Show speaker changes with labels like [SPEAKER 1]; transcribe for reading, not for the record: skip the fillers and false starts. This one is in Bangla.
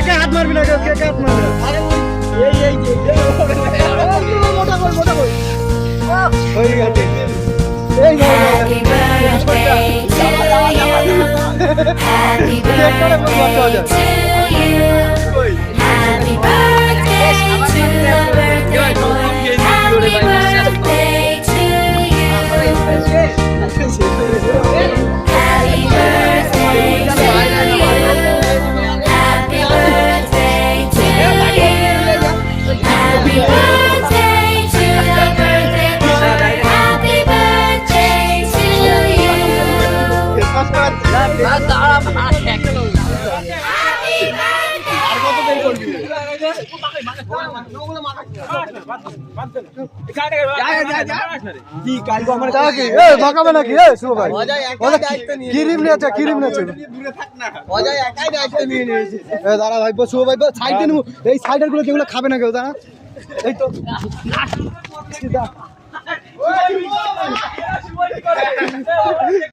[SPEAKER 1] কে হাত মারবি না, কে হাত মারবি না। এই মোটা কর হয়ে গেছে। এই
[SPEAKER 2] Happy birthday to you. Happy birthday to you. Happy birthday to the birthday boy. Happy birthday to you. Happy birthday to you. Happy birthday to you. Happy birthday to the birthday boy. Happy birthday to you. Happy
[SPEAKER 1] কি কালকে আমার দাদা কি বাঁকাবে নাকি শুভ ভাই? কিরিম নিয়েছে, কিরিম নিয়েছে। অজয় একাই দায়িত্ব নিয়ে নিয়েছে। দাঁড়া ভাই, শুভ ভাই সাইডে নেবো। এই সাইডের গুলো যেগুলো খাবে না কেউ, দাঁড়া। এই তো